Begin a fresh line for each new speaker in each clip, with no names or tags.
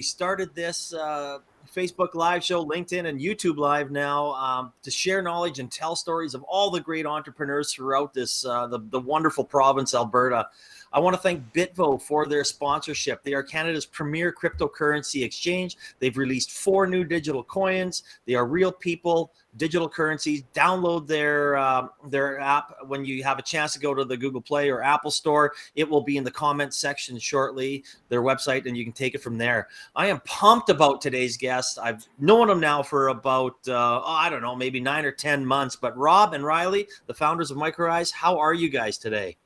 We started this Facebook Live show, LinkedIn, and YouTube Live now to share knowledge and tell stories of all the great entrepreneurs throughout this the wonderful province, Alberta. I want to thank Bitvo for their sponsorship. They are Canada's premier cryptocurrency exchange. They've released 4 new digital coins. They are real people, digital currencies. Download their app when you have a chance to go to the Google Play or Apple Store. It will be in the comments section shortly, their website, and you can take it from there. I am pumped about today's guest. I've known them now for about, I don't know, maybe 9 or 10 months. But Rob and Riley, the founders of Mycorize, how are you guys today?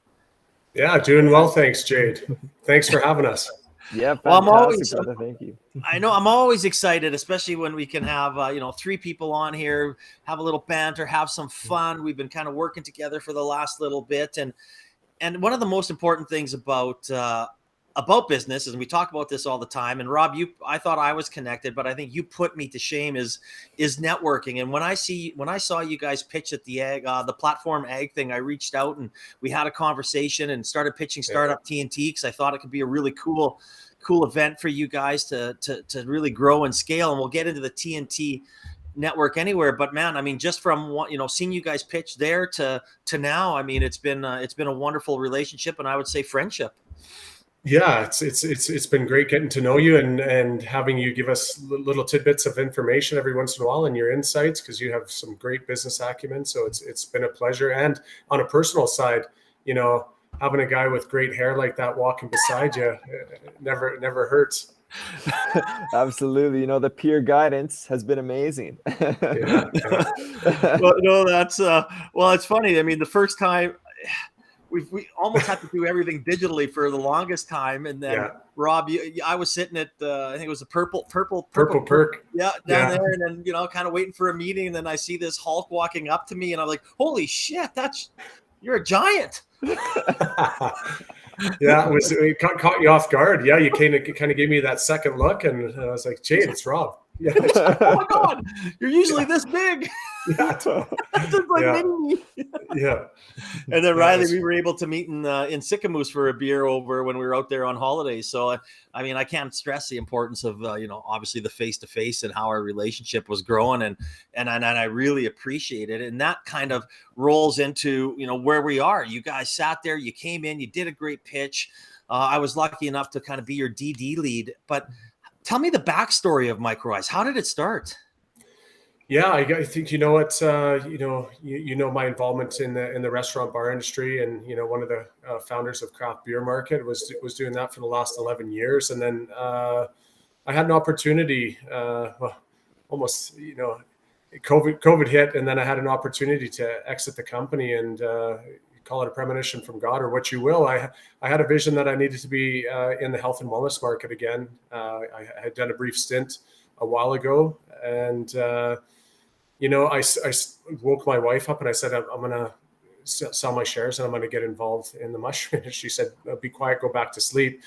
Yeah, doing well, thanks, Jade. Thanks for having us.
Yeah, fantastic, brother. Thank you.
I know I'm always excited, especially when we can have 3 people on here, have a little banter, have some fun. We've been kind of working together for the last little bit, and one of the most important things about business, and we talk about this all the time. And Rob, I thought I was connected, but I think you put me to shame is networking. And when I saw you guys pitch at the platform ag thing, I reached out and we had a conversation and started pitching Startup TNT because I thought it could be a really cool event for you guys to really grow and scale. And we'll get into the TNT network anywhere, but man, I mean, just from seeing you guys pitch there to now, I mean, it's been a wonderful relationship, and I would say friendship.
Yeah, it's been great getting to know you and having you give us little tidbits of information every once in a while and your insights, because you have some great business acumen. So it's been a pleasure. And on a personal side, having a guy with great hair like that walking beside you never hurts.
Absolutely. The peer guidance has been amazing.
Yeah.
Well, no, that's it's funny. I mean, the first time we almost had to do everything digitally for the longest time, and then Rob, I was sitting at I think it was a purple perk, down there, and then kind of waiting for a meeting, and then I see this Hulk walking up to me, and I'm like, holy shit, you're a giant.
Yeah, it caught you off guard. Yeah, you kind of gave me that second look, and I was like, Jade, it's Rob. Yeah.
Oh my God, you're usually this big.
Yeah.
Just like mini.
Yeah.
And then Riley, we were able to meet in Sicamous for a beer over when we were out there on holidays. So I mean, I can't stress the importance of obviously the face-to-face and how our relationship was growing, and I really appreciate it. And that kind of rolls into where we are. You guys sat there, you came in, you did a great pitch. I was lucky enough to kind of be your DD lead, but tell me the backstory of Mycorize. How did it start?
Yeah, I think what my involvement in the restaurant bar industry, and one of the founders of Craft Beer Market was doing that for the last 11 years, and then I had an opportunity. Almost COVID hit, and then I had an opportunity to exit the company, and call it a premonition from God or what you will. I had a vision that I needed to be in the health and wellness market again. I had done a brief stint a while ago, and I woke my wife up and I said, I'm going to sell my shares and I'm going to get involved in the mushroom. And she said, be quiet, go back to sleep.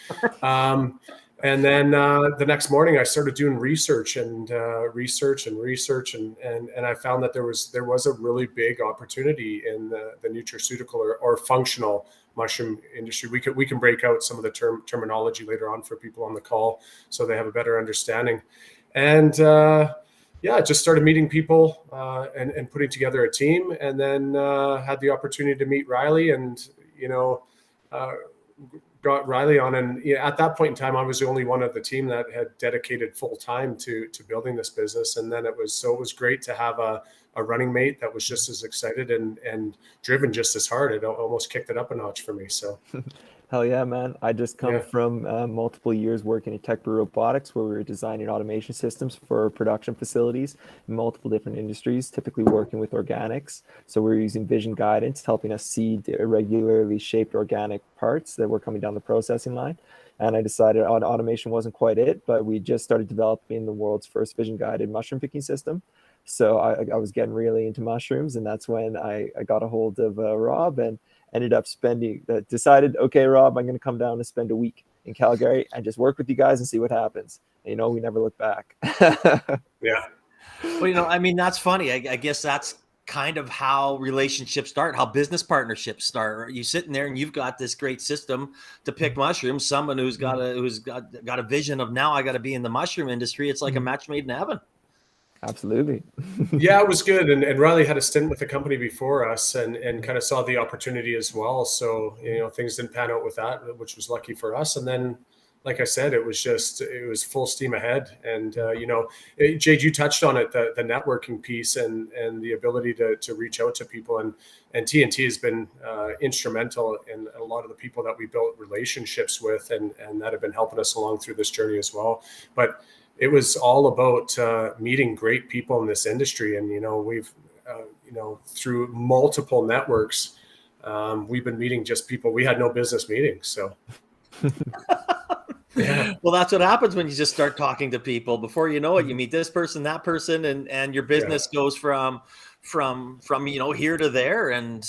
And then the next morning I started doing research and I found that there was a really big opportunity in the nutraceutical or functional mushroom industry. We can break out some of the terminology later on for people on the call so they have a better understanding. And just started meeting people and putting together a team, and then had the opportunity to meet Riley, and got Riley on. And at that point in time, I was the only one of the team that had dedicated full time to building this business. And then it was great to have a running mate that was just as excited and driven just as hard. It almost kicked it up a notch for me. So.
Hell yeah, man. I just come from multiple years working in tech robotics, where we were designing automation systems for production facilities in multiple different industries, typically working with organics. So we're using vision guidance, helping us see irregularly shaped organic parts that were coming down the processing line. And I decided automation wasn't quite it, but we just started developing the world's first vision guided mushroom picking system. So I was getting really into mushrooms, and that's when I got a hold of Rob and ended up decided, okay, Rob, I'm going to come down and spend a week in Calgary and just work with you guys and see what happens. And, we never look back.
Yeah.
Well, I mean, that's funny. I guess that's kind of how relationships start, how business partnerships start. You sitting there and you've got this great system to pick mushrooms. Someone who's got a vision of, now I got to be in the mushroom industry. It's like a match made in heaven.
Absolutely.
Yeah, it was good. And Riley had a stint with the company before us and kind of saw the opportunity as well. So, things didn't pan out with that, which was lucky for us. And then, like I said, it was full steam ahead. And, Jade, you touched on it, the networking piece and the ability to reach out to people. And TNT has been instrumental in a lot of the people that we built relationships with and that have been helping us along through this journey as well. But it was all about meeting great people in this industry. And, we've, through multiple networks, we've been meeting just people we had no business meeting. So, yeah.
Well, that's what happens when you just start talking to people. Before you know it, you meet this person, that person, and your business goes from here to there. And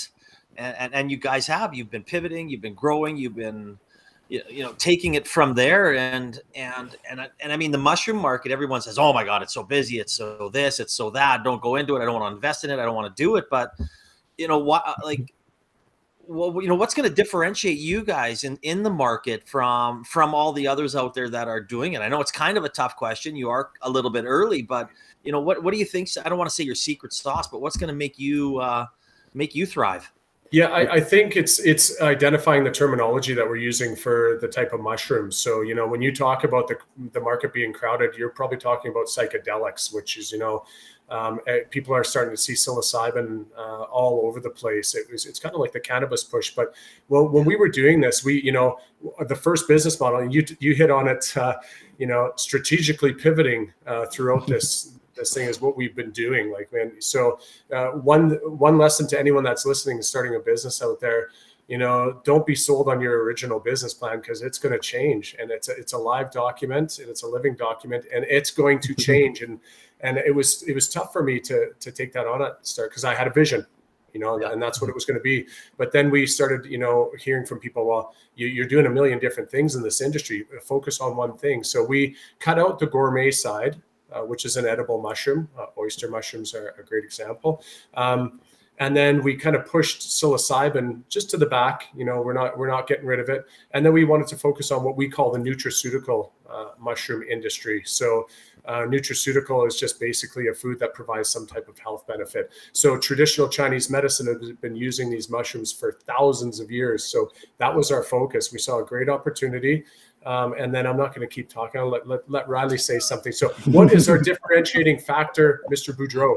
you guys you've been pivoting, you've been growing, you've been taking it from there. And I mean, the mushroom market, everyone says, oh my God, it's so busy. It's so this, it's so that. Don't go into it. I don't want to invest in it. I don't want to do it. But what's going to differentiate you guys in the market from all the others out there that are doing it? I know it's kind of a tough question. You are a little bit early, but what do you think? I don't want to say your secret sauce, but what's going to make you thrive?
Yeah, I think it's identifying the terminology that we're using for the type of mushrooms. So, when you talk about the market being crowded, you're probably talking about psychedelics, which is, people are starting to see psilocybin all over the place. It's kind of like the cannabis push. But when we were doing this, the first business model, and you hit on it, strategically pivoting throughout this thing is what we've been doing. Like, man, so one lesson to anyone that's listening and starting a business out there, don't be sold on your original business plan, because it's going to change, and it's a live document and it's a living document, and it's going to change. And it was tough for me to take that on at the start, because I had a vision, and that's what it was going to be. But then we started, hearing from people, well, you're doing a million different things in this industry, focus on one thing. So we cut out the gourmet side, which is an edible mushroom. Oyster mushrooms are a great example. And then we kind of pushed psilocybin just to the back. We're not getting rid of it. And then we wanted to focus on what we call the nutraceutical mushroom industry. So nutraceutical is just basically a food that provides some type of health benefit. So traditional Chinese medicine has been using these mushrooms for thousands of years. So that was our focus. We saw a great opportunity. And then I'm not going to keep talking. I'll let Riley say something. So what is our differentiating factor, Mr. Boudreau?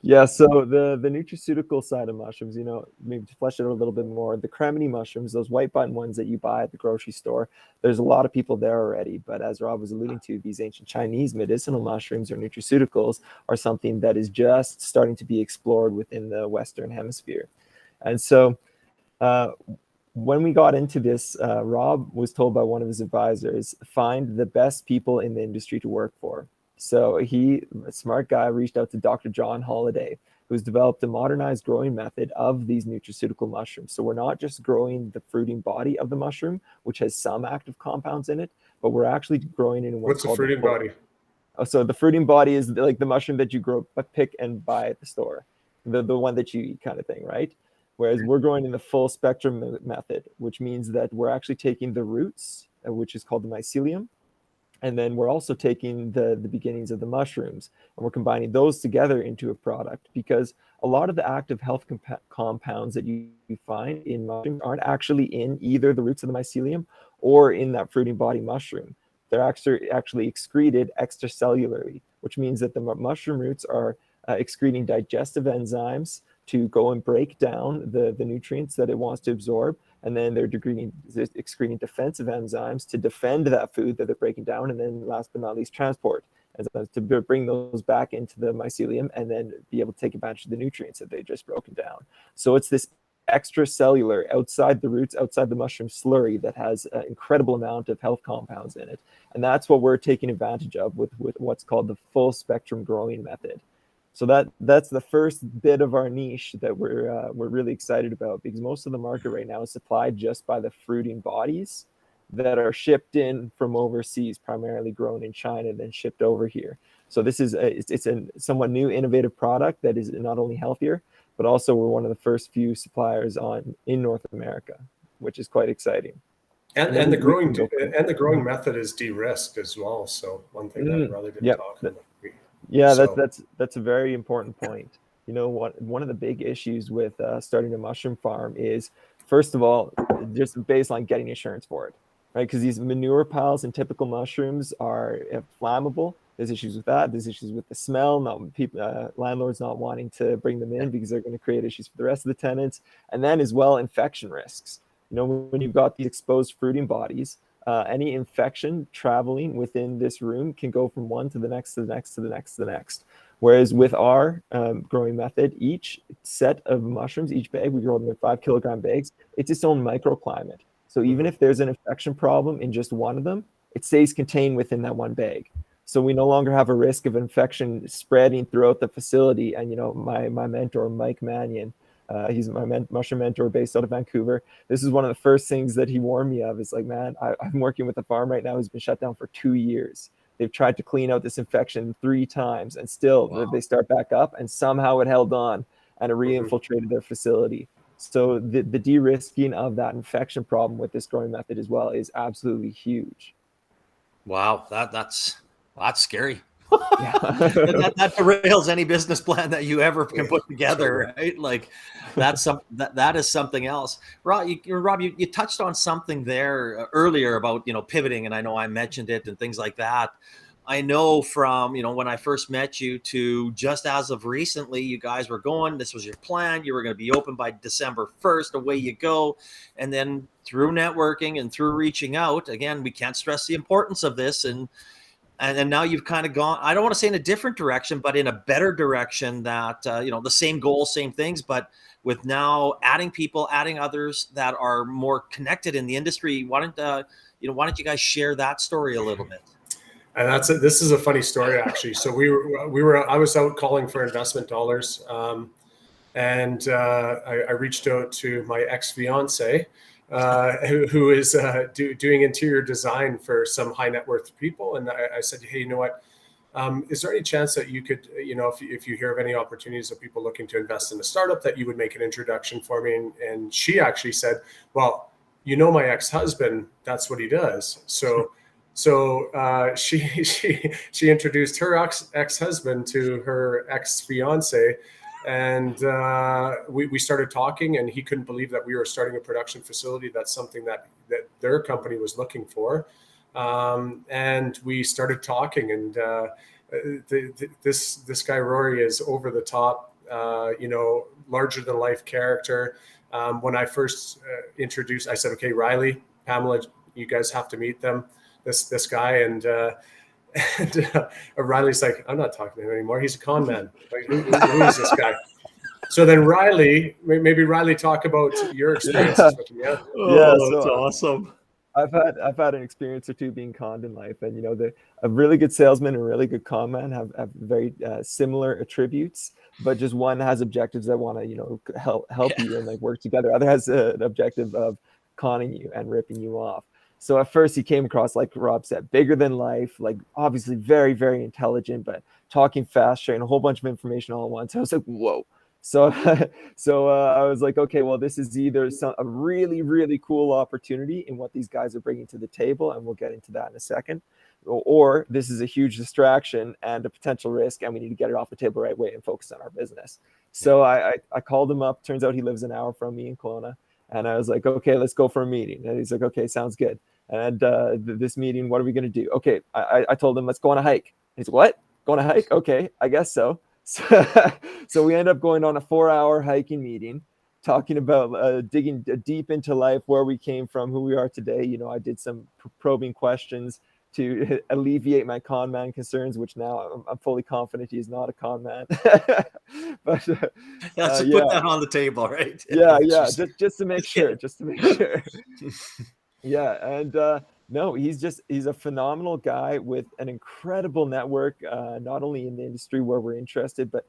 Yeah, so the nutraceutical side of mushrooms, maybe to flesh it out a little bit more, the cremini mushrooms, those white button ones that you buy at the grocery store, there's a lot of people there already. But as Rob was alluding to, these ancient Chinese medicinal mushrooms or nutraceuticals are something that is just starting to be explored within the Western Hemisphere. And so when we got into this, Rob was told by one of his advisors, find the best people in the industry to work for. So he, a smart guy, reached out to Dr. John Holliday, who's developed a modernized growing method of these nutraceutical mushrooms. So we're not just growing the fruiting body of the mushroom, which has some active compounds in it, but we're actually growing it in what's called
the fruiting body?
Oh, so the fruiting body is like the mushroom that you pick and buy at the store, the one that you eat kind of thing, right? Whereas we're growing in the full spectrum method, which means that we're actually taking the roots, which is called the mycelium, and then we're also taking the beginnings of the mushrooms, and we're combining those together into a product, because a lot of the active health compounds that you find in mushrooms aren't actually in either the roots of the mycelium or in that fruiting body mushroom. They're actually excreted extracellularly, which means that the mushroom roots are excreting digestive enzymes to go and break down the nutrients that it wants to absorb. And then they're excreting defensive enzymes to defend that food that they're breaking down. And then last but not least, transport enzymes to bring those back into the mycelium and then be able to take advantage of the nutrients that they've just broken down. So it's this extracellular, outside the roots, outside the mushroom slurry that has an incredible amount of health compounds in it. And that's what we're taking advantage of with what's called the full spectrum growing method. So that's the first bit of our niche that we're really excited about, because most of the market right now is supplied just by the fruiting bodies. that are shipped in from overseas, primarily grown in China, then shipped over here. So this is it's a somewhat new, innovative product that is not only healthier, but also we're one of the first few suppliers in North America, which is quite exciting.
And the growing method is de-risked as well. So one thing that Riley didn't talk about.
Yeah, that's a very important point. You know, one of the big issues with starting a mushroom farm is, first of all, just baseline getting insurance for it, right? Because these manure piles and typical mushrooms are flammable. There's issues with that. There's issues with the smell. Landlords not wanting to bring them in because they're going to create issues for the rest of the tenants. And then as well, infection risks. You know, when you've got these exposed fruiting bodies, any infection traveling within this room can go from one to the next, to the next, to the next, to the next. Whereas with our growing method, each set of mushrooms, each bag, we grow them in 5 kilogram bags, it's its own microclimate. So even if there's an infection problem in just one of them, it stays contained within that one bag. So we no longer have a risk of infection spreading throughout the facility. And, you know, my mentor, Mike Mannion, he's my mushroom mentor based out of Vancouver. This is one of the first things that he warned me of. Is like, man, I'm working with a farm right now who's been shut down for 2 years. They've tried to clean out this infection 3 times, and still they start back up, and somehow it held on and it re-infiltrated their facility. So the de-risking of that infection problem with this growing method as well is absolutely huge.
Wow, that's scary. that derails any business plan that you ever can put together, right? Like that is something else. Rob, you touched on something there earlier about, you know, pivoting, and I know I mentioned it and things like that. I know from, you know, when I first met you to just as of recently, you guys were going, this was your plan. You were going to be open by December 1st, away you go. And then through networking and through reaching out, again, we can't stress the importance of this. And now you've kind of gone, I don't want to say in a different direction, but in a better direction that, you know, the same goals, same things, but with now adding people, adding others that are more connected in the industry. Why don't you guys share that story a little bit?
And this is a funny story, actually. So I was out calling for investment dollars. And I reached out to my ex-fiance, who is doing interior design for some high net worth people. And I said, hey, you know what? Is there any chance that you could, you know, if you hear of any opportunities of people looking to invest in a startup, that you would make an introduction for me? And she actually said, well, you know, my ex-husband, that's what he does. So she introduced her ex-husband to her ex-fiance. And we started talking, and he couldn't believe that we were starting a production facility. That's something that their company was looking for. And we started talking, and this guy, Rory, is over the top, you know, larger than life character. When I first introduced, I said, okay, Riley, Pamela, you guys have to meet them, this guy. And Riley's like, I'm not talking to him anymore. He's a con man. Like, who is this guy? So then maybe Riley, talk about your experiences with him. Yeah.
Oh, that's awesome.
I've had an experience or two being conned in life, and you know, a really good salesman and a really good con man have very similar attributes, but just one has objectives that want to, you know, help you and like work together. Other has an objective of conning you and ripping you off. So at first he came across, like Rob said, bigger than life, like obviously very, very intelligent, but talking fast, sharing a whole bunch of information all at once. I was like, whoa. So I was like, okay, well, this is either a really, really cool opportunity in what these guys are bringing to the table, and we'll get into that in a second, or this is a huge distraction and a potential risk, and we need to get it off the table right away and focus on our business. So I called him up. Turns out he lives an hour from me in Kelowna. And I was like, okay, let's go for a meeting. And he's like, okay, sounds good. And this meeting, what are we going to do? Okay, I told him, let's go on a hike. And he's like, what? Go on a hike? Okay, I guess so. So we end up going on a 4-hour hiking meeting, talking about digging deep into life, where we came from, who we are today. You know, I did some probing questions to alleviate my con man concerns, which now I'm fully confident he is not a con man. But
put that on the table, right?
Yeah. Just to make sure. Yeah, and No, he's a phenomenal guy with an incredible network, not only in the industry where we're interested, but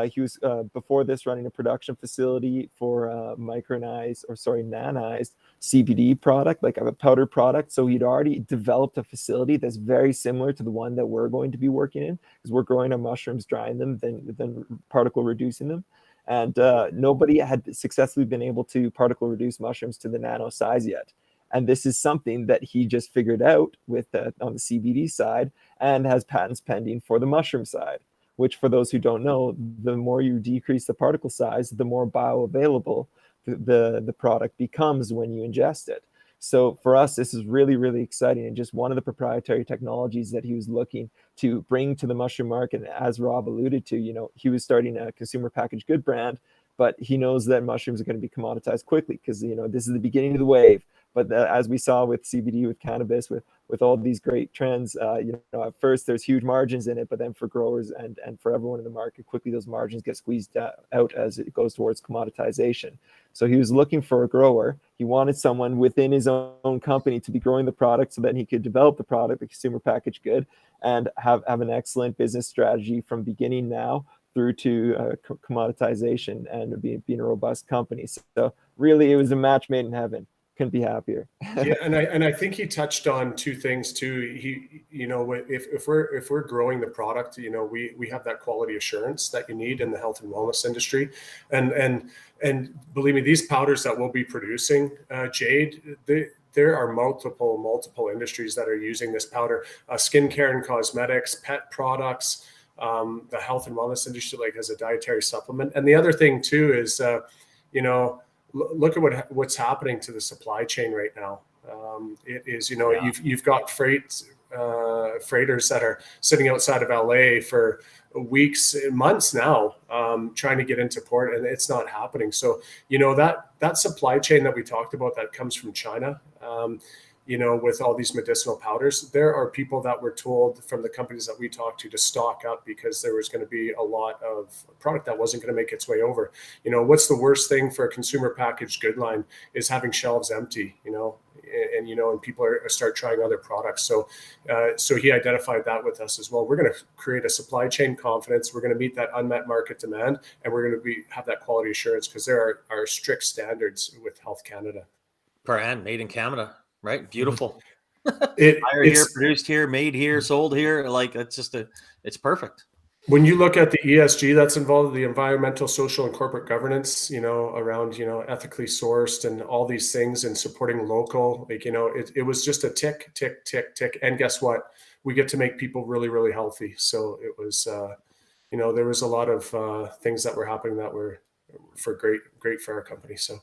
he was before this running a production facility for nanized CBD product, like a powder product. So he'd already developed a facility that's very similar to the one that we're going to be working in, because we're growing our mushrooms, drying them, then particle reducing them. And nobody had successfully been able to particle reduce mushrooms to the nano size yet. And this is something that he just figured out with on the CBD side, and has patents pending for the mushroom side, which, for those who don't know, the more you decrease the particle size, the more bioavailable the product becomes when you ingest it. So for us, this is really, really exciting, and just one of the proprietary technologies that he was looking to bring to the mushroom market. As Rob alluded to, he was starting a consumer packaged good brand, but he knows that mushrooms are going to be commoditized quickly, because this is the beginning of the wave. But as we saw with CBD, with cannabis, with all these great trends, at first there's huge margins in it, but then for growers and for everyone in the market, quickly those margins get squeezed out as it goes towards commoditization. So he was looking for a grower. He wanted someone within his own company to be growing the product, so that he could develop the product, the consumer packaged good, and have an excellent business strategy from beginning now through to commoditization and being a robust company. So really, it was a match made in heaven. Couldn't be happier.
Yeah, and I think he touched on two things too. He, if we're growing the product, we have that quality assurance that you need in the health and wellness industry, and believe me, these powders that we'll be producing, Jade, there are multiple industries that are using this powder, skincare and cosmetics, pet products, the health and wellness industry, like as a dietary supplement. And the other thing too is, look at what's happening to the supply chain right now. It is, you've got freighters that are sitting outside of LA for weeks, months now, trying to get into port, and it's not happening. So, that supply chain that we talked about that comes from China, with all these medicinal powders, there are people that were told from the companies that we talked to stock up, because there was going to be a lot of product that wasn't going to make its way over. What's the worst thing for a consumer packaged good line is having shelves empty, and people start trying other products. So he identified that with us as well. We're going to create a supply chain confidence. We're going to meet that unmet market demand, and we're going to have that quality assurance, because there are strict standards with Health Canada.
Brand made in Canada. Right. Beautiful.
It's
here, produced here, made here, sold here. Like, it's perfect.
When you look at the ESG that's involved, the environmental, social, and corporate governance, around, ethically sourced and all these things, and supporting local, it was just a tick, tick, tick, tick. And guess what? We get to make people really, really healthy. So it was, there was a lot of things that were happening that were great for our company. So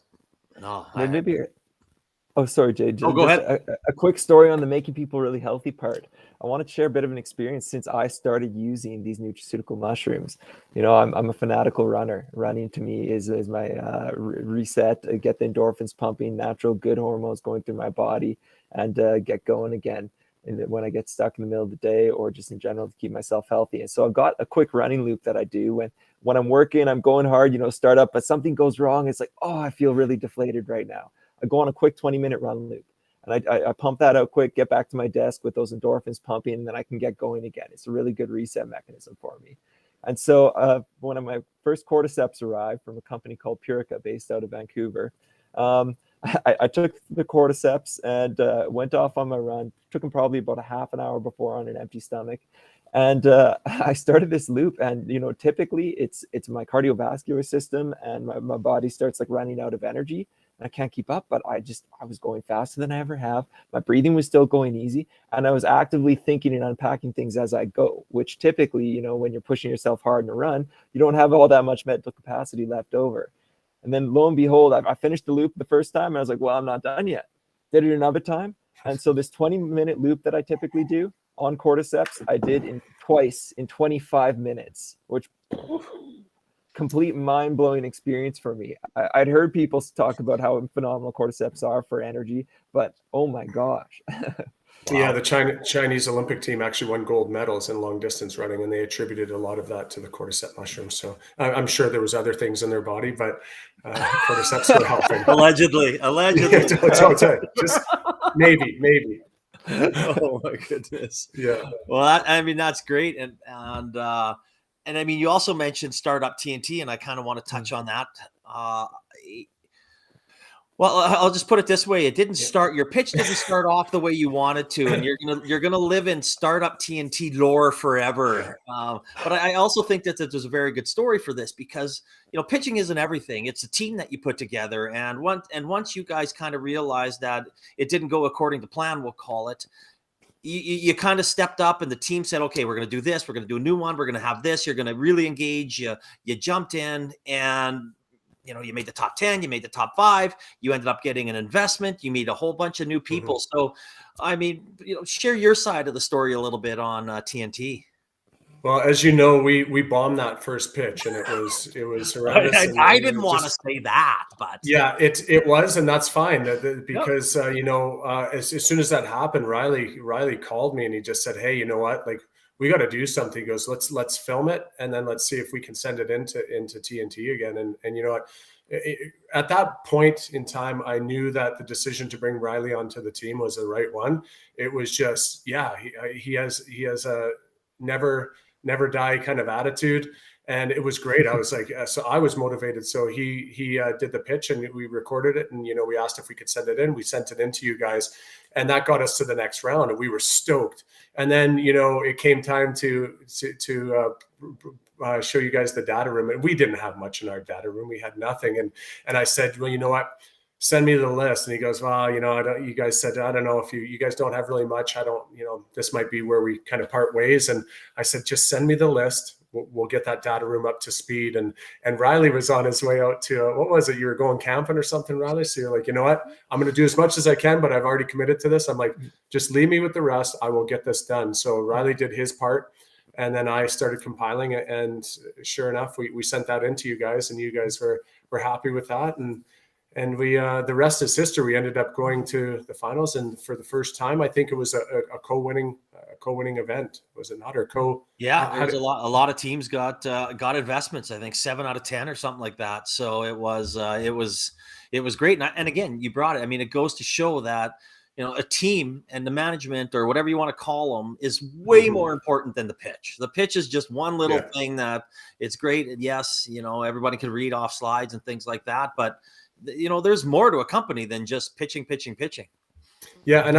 Oh, sorry, Jay.
Go ahead.
A quick story on the making people really healthy part. I want to share a bit of an experience since I started using these nutraceutical mushrooms. I'm a fanatical runner. Running to me is my reset, get the endorphins pumping, natural good hormones going through my body, and get going again. And when I get stuck in the middle of the day, or just in general, to keep myself healthy. And so I've got a quick running loop that I do when I'm working, I'm going hard, start up, but something goes wrong. It's like, oh, I feel really deflated right now. I go on a quick 20-minute run loop, and I pump that out quick, get back to my desk with those endorphins pumping, and then I can get going again. It's a really good reset mechanism for me. And so one of my first cordyceps arrived from a company called Purica, based out of Vancouver. I took the cordyceps and went off on my run. Took them probably about a half an hour before on an empty stomach. And I started this loop, and typically it's my cardiovascular system, and my body starts like running out of energy. I can't keep up, but I was going faster than I ever have. My breathing was still going easy, and I was actively thinking and unpacking things as I go, which typically, when you're pushing yourself hard in a run, you don't have all that much mental capacity left over. And then lo and behold, I finished the loop the first time, and I was like, well, I'm not done yet. Did it another time. And so this 20-minute loop that I typically do on cordyceps, I did twice in 25 minutes, which complete mind-blowing experience for me. I'd heard people talk about how phenomenal cordyceps are for energy, but oh my gosh.
Wow. Yeah, the Chinese Olympic team actually won gold medals in long distance running, and they attributed a lot of that to the cordyceps mushrooms. So I'm sure there was other things in their body, but cordyceps were helping.
Allegedly.
Just maybe.
Oh my goodness.
Yeah.
Well, I mean, that's great. And I mean, you also mentioned startup TNT, and I kind of want to touch on that. Well, I'll just put it this way: your pitch didn't start off the way you wanted to, and you're gonna live in startup TNT lore forever. But I also think that there's a very good story for this, because pitching isn't everything. It's a team that you put together, and once you guys kind of realized that it didn't go according to plan, we'll call it. You kind of stepped up, and the team said, okay, we're going to do this. We're going to do a new one. We're going to have this. You're going to really engage. You jumped in, and you made the top 10, you made the top 5, you ended up getting an investment, you meet a whole bunch of new people. Mm-hmm. So, I mean, share your side of the story a little bit on TNT.
Well, as you know, we bombed that first pitch, and it was horrendous.
I didn't want to say that, but
yeah, it was, and that's fine because as soon as that happened, Riley called me, and he just said, hey, you know what, like, we got to do something. He goes, let's film it, and then let's see if we can send it into TNT again. And you know what, at that point in time, I knew that the decision to bring Riley onto the team was the right one. It was just, he has a never die kind of attitude. And it was great. I was like, so I was motivated. So he did the pitch, and we recorded it, and we asked if we could send it in. We sent it in to you guys, and that got us to the next round, and we were stoked. And then it came time to show you guys the data room, and we didn't have much in our data room. We had nothing, and I said, well, you know what? Send me the list. And he goes, well, you guys said, I don't know if you guys don't have really much. I don't, this might be where we kind of part ways. And I said, just send me the list. We'll get that data room up to speed. And Riley was on his way out to, what was it? You were going camping or something, Riley? So you're like, you know what? I'm going to do as much as I can, but I've already committed to this. I'm like, just leave me with the rest. I will get this done. So Riley did his part, and then I started compiling it. And sure enough, we sent that into you guys, and you guys were happy with that. And we, the rest is history. We ended up going to the finals, and for the first time, I think it was a co-winning event. Was it not? Or co?
Yeah, there was a lot of teams got investments. I think 7 out of 10 or something like that. So it was great. And again, you brought it. I mean, it goes to show that a team and the management, or whatever you want to call them, is way more important than the pitch. The pitch is just one little thing that it's great. And yes, everybody can read off slides and things like that, but there's more to a company than just pitching.
Yeah. And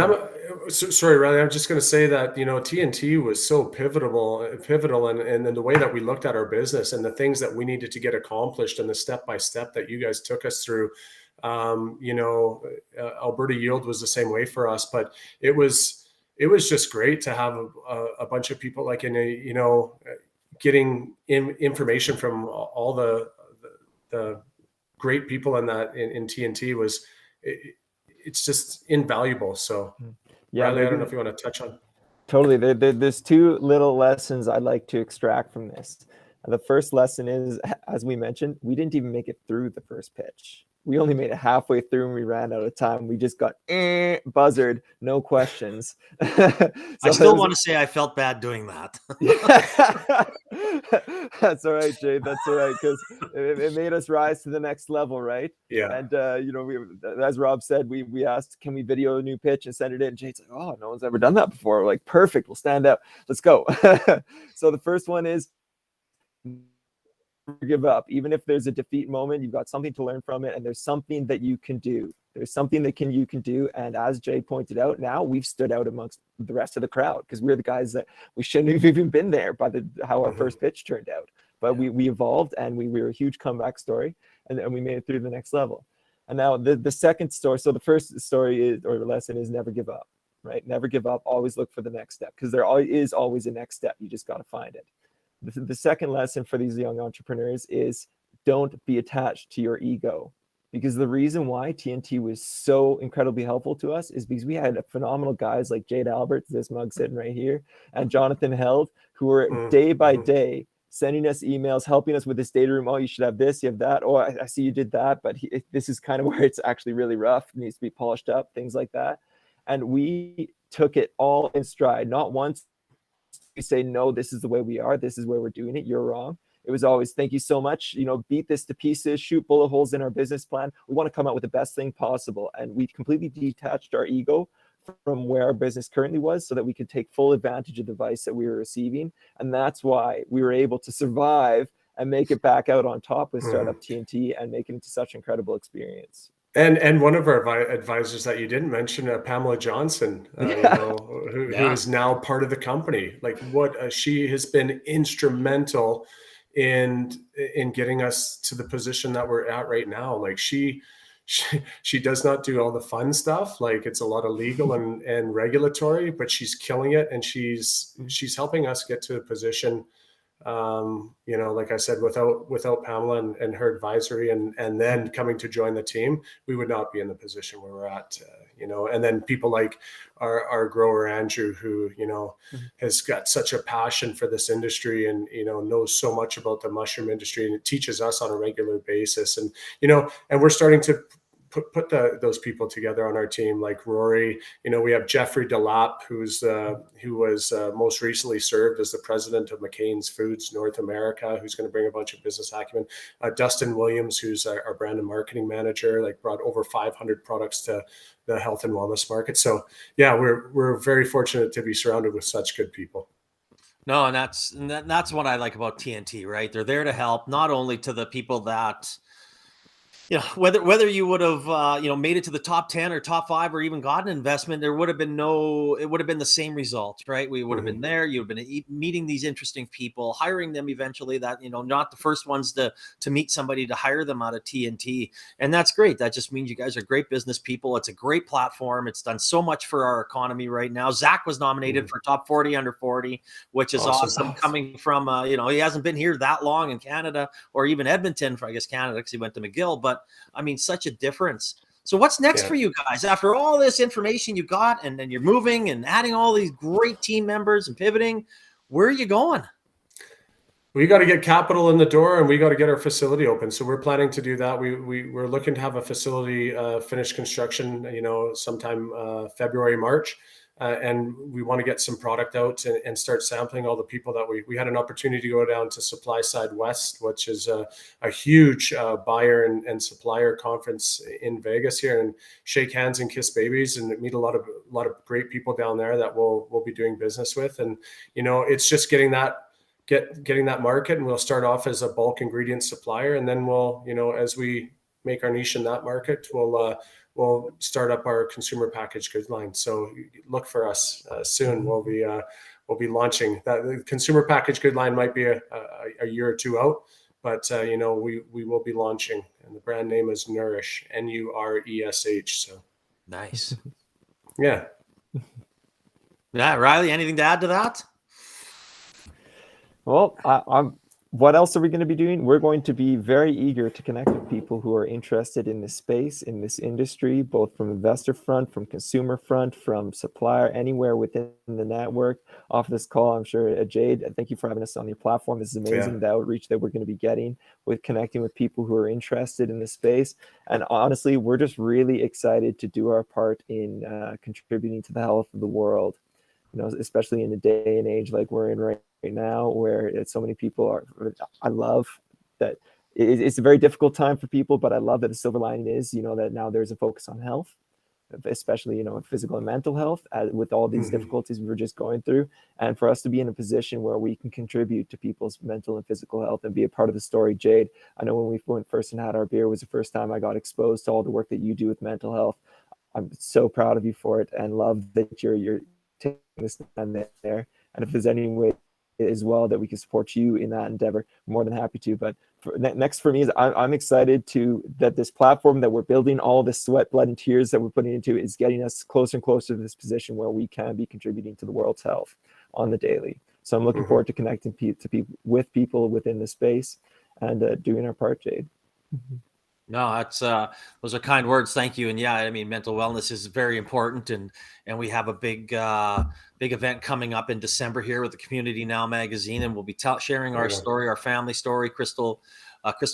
sorry, Riley, I'm just going to say that, TNT was so pivotal and the way that we looked at our business and the things that we needed to get accomplished and the step-by-step that you guys took us through. Alberta Yield was the same way for us, but it was just great to have a bunch of people like getting information from all the great people in TNT was it's just invaluable. So Riley, I don't know if you want to touch on.
Totally. There's 2 little lessons I'd like to extract from this. The first lesson is, as we mentioned, we didn't even make it through the first pitch. We only made it halfway through, and we ran out of time. We just got buzzard, no questions.
So I still want to say I felt bad doing that.
That's all right, Jay. That's all right, because it made us rise to the next level, right?
Yeah.
And we, as Rob said, we asked, can we video a new pitch and send it in? Jay's like, oh, no one's ever done that before. We're like, perfect. We'll stand up. Let's go. So the first one is, give up. Even if there's a defeat moment, you've got something to learn from it, and there's something that you can do. There's something that you can do. And as Jay pointed out, now we've stood out amongst the rest of the crowd, because we're the guys that we shouldn't have even been there by how our first pitch turned out. But we evolved, and we were a huge comeback story, and we made it through the next level. And now the second story, so the first story is, or lesson is, never give up, right? Never give up. Always look for the next step, because there is always a next step. You just got to find it. The second lesson for these young entrepreneurs is, don't be attached to your ego, because the reason why TNT was so incredibly helpful to us is because we had phenomenal guys like Jade Alberts, this mug sitting right here, and Jonathan Held, who were day by day sending us emails, helping us with this data room. Oh, you should have this, you have that. Oh, I see you did that, but this is kind of where it's actually really rough. It needs to be polished up, things like that. And we took it all in stride. Not once we say, no, this is the way we are, this is where we're doing it, you're wrong. It was always, thank you so much, beat this to pieces, shoot bullet holes in our business plan. We want to come out with the best thing possible. And we completely detached our ego from where our business currently was so that we could take full advantage of the advice that we were receiving. And that's why we were able to survive and make it back out on top with Startup TNT and make it into such an incredible experience.
And one of our advisors that you didn't mention, Pamela Johnson, who is now part of the company. Like she has been instrumental in getting us to the position that we're at right now. Like she does not do all the fun stuff. Like it's a lot of legal and regulatory, but she's killing it, and she's helping us get to a position. Like I said, without Pamela and her advisory and then coming to join the team, we would not be in the position where we're at, and then people like our grower, Andrew, who, has got such a passion for this industry and, knows so much about the mushroom industry, and it teaches us on a regular basis. And, and we're starting to put those people together on our team, like Rory. We have Jeffrey Delap, who was most recently served as the president of McCain's Foods North America, who's going to bring a bunch of business acumen. Dustin Williams, who's our brand and marketing manager, like brought over 500 products to the health and wellness market. So yeah, we're very fortunate to be surrounded with such good people.
No, and that's what I like about TNT, right? They're there to help, not only to the people that, whether you would have, made it to the top 10 or top 5 or even gotten an investment, it would have been the same result, right? We would have been there. You would have been meeting these interesting people, hiring them eventually, that, not the first ones to meet somebody to hire them out of TNT. And that's great. That just means you guys are great business people. It's a great platform. It's done so much for our economy right now. Zach was nominated for top 40 under 40, which is awesome. Coming from, he hasn't been here that long in Canada or even Edmonton for, I guess, Canada, because he went to McGill, but I mean, such a difference. So what's next for you guys after all this information you got, and then you're moving and adding all these great team members and pivoting? Where are you going?
We got to get capital in the door, and we got to get our facility open. So we're planning to do that. We're looking to have a facility finished construction, sometime February, March. And we want to get some product out and start sampling all the people that we had an opportunity to go down to Supply Side West, which is a huge buyer and supplier conference in Vegas here, and shake hands and kiss babies and meet a lot of great people down there that we'll be doing business with. And, it's just getting that market, and we'll start off as a bulk ingredient supplier. And then we'll, as we make our niche in that market, we'll start up our consumer packaged goods line. So look for us soon. We'll be launching that. The consumer packaged good line might be a year or two out, but we will be launching, and the brand name is Nourish, Nuresh. So
nice.
Yeah.
Riley, anything to add to that?
Well, what else are we going to be doing? We're going to be very eager to connect with people who are interested in this space, in this industry, both from investor front, from consumer front, from supplier, anywhere within the network. Off this call, I'm sure, Jade, thank you for having us on your platform. This is amazing, the outreach that we're going to be getting with connecting with people who are interested in this space. And honestly, we're just really excited to do our part in contributing to the health of the world, especially in a day and age like we're in right now, where so many people are. I love that it's a very difficult time for people, but I love that the silver lining is, that now there's a focus on health, especially, physical and mental health, with all these difficulties we were just going through. And for us to be in a position where we can contribute to people's mental and physical health and be a part of the story. Jade, I know when we went first and had our beer was the first time I got exposed to all the work that you do with mental health. I'm so proud of you for it, and love that you're taking this stand there. And if there's any way as well that we can support you in that endeavor, I'm more than happy to. But next for me is I'm excited that this platform that we're building, all this sweat, blood, and tears that we're putting into, is getting us closer and closer to this position where we can be contributing to the world's health on the daily. So I'm looking forward to connecting with people within the space and doing our part, Jade.
No, that's those are kind words. Thank you. And yeah, I mean, mental wellness is very important, and we have a big event coming up in December here with the Community Now magazine, and we'll be sharing our story, our family story. Crystal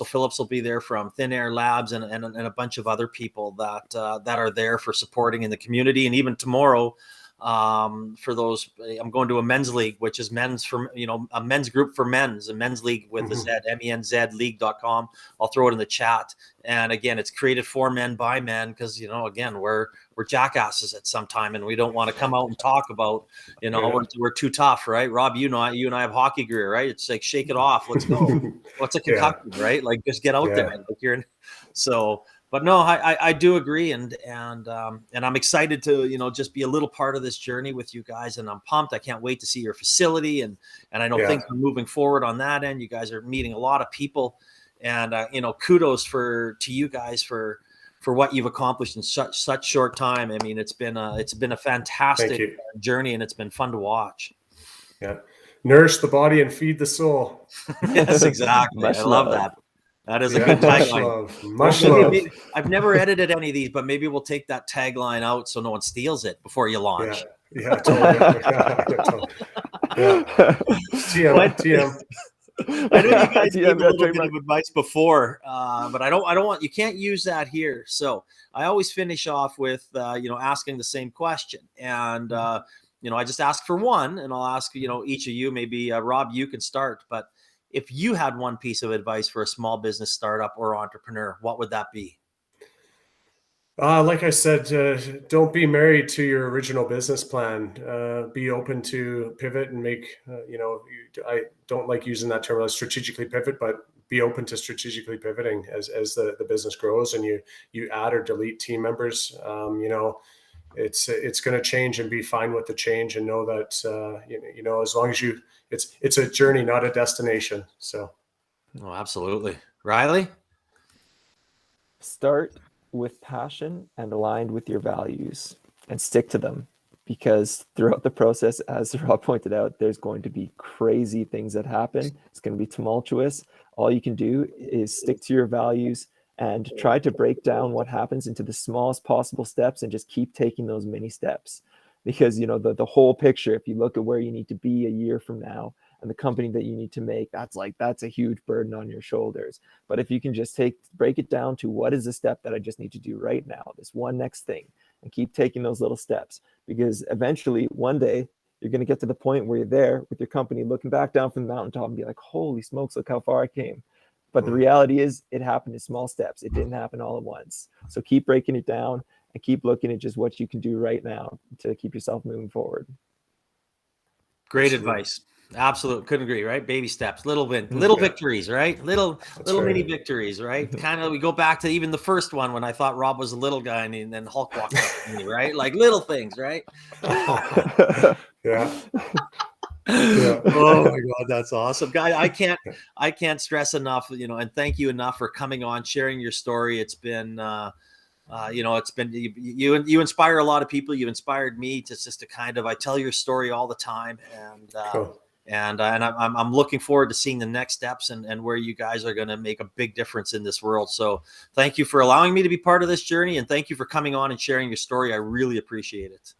Phillips will be there from Thin Air Labs, and a bunch of other people that are there for supporting in the community. And even tomorrow, for those, I'm going to a men's league, which is men's for, a men's group for men's, a men's league with the Z, MENZ league.com. I'll throw it in the chat. And again, it's created for men by men, because, again, we're jackasses at some time, and we don't want to come out and talk about, we're too tough, right? Rob, you and I have hockey gear, right? It's like, shake it off, let's go. What's a concussion, right? Like, just get out there. Like, but no, I do agree, and I'm excited to just be a little part of this journey with you guys, and I'm pumped. I can't wait to see your facility, and I know things are moving forward on that end. You guys are meeting a lot of people, and kudos to you guys for what you've accomplished in such short time. I mean, it's been a fantastic journey, and it's been fun to watch.
Yeah, nourish the body and feed the soul.
Yes, exactly. I love that. That is a good tagline.
Much love.
I've never edited any of these, but maybe we'll take that tagline out so no one steals it before you launch.
Yeah, totally. TM.
I know you guys gave a little bit of advice before, but I don't want, you can't use that here. So I always finish off with asking the same question, and I just ask for one, and I'll ask each of you. Maybe Rob, you can start, but if you had one piece of advice for a small business startup or entrepreneur, what would that be?
Like I said, don't be married to your original business plan. Be open to pivot and make, I don't like using that term, strategically pivot, but be open to strategically pivoting as the business grows, and you add or delete team members. It's going to change, and be fine with the change, and know that, as long as it's a journey, not a destination. So.
Oh, absolutely. Riley?
Start with passion and aligned with your values, and stick to them, because throughout the process, as Rob pointed out, there's going to be crazy things that happen. It's going to be tumultuous. All you can do is stick to your values and try to break down what happens into the smallest possible steps, and just keep taking those mini steps, because the whole picture, if you look at where you need to be a year from now and the company that you need to make, that's a huge burden on your shoulders. But if you can just break it down to, what is the step that I just need to do right now, this one next thing, and keep taking those little steps, because eventually one day you're going to get to the point where you're there with your company looking back down from the mountaintop and be like, holy smokes, look how far I came. But the reality is, it happened in small steps. It didn't happen all at once. So keep breaking it down and keep looking at just what you can do right now to keep yourself moving forward.
Great advice. Absolutely. Couldn't agree, right? Baby steps, little victories, right? Little mini victories, right? Kind of, we go back to even the first one when I thought Rob was a little guy, and then Hulk walked up to me, right? Like, little things, right?
Yeah.
Oh my God, that's awesome, guy. I can't stress enough, and thank you enough for coming on, sharing your story. It's been, it's been, you inspire a lot of people. You inspired me to kind of, I tell your story all the time, and
cool.
And I'm looking forward to seeing the next steps and where you guys are going to make a big difference in this world. So thank you for allowing me to be part of this journey, and thank you for coming on and sharing your story. I really appreciate it.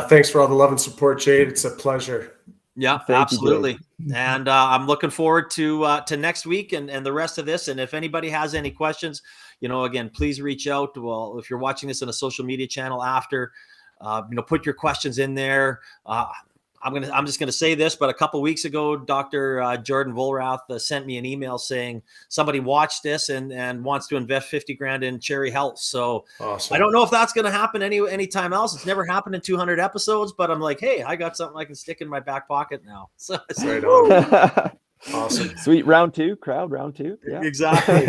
Thanks for all the love and support, Jade. It's a pleasure.
Yeah, absolutely. And I'm looking forward to next week and the rest of this. And if anybody has any questions, again, please reach out. Well, if you're watching this on a social media channel after, put your questions in there. I'm just gonna say this, but a couple of weeks ago, Dr. Jordan Volrath sent me an email saying somebody watched this and wants to invest 50 grand in Cherry Health. So awesome. I don't know if that's gonna happen anytime else. It's never happened in 200 episodes, but I'm like, hey, I got something I can stick in my back pocket now. So
right on. Awesome.
Sweet. Round two. Yeah.
Exactly.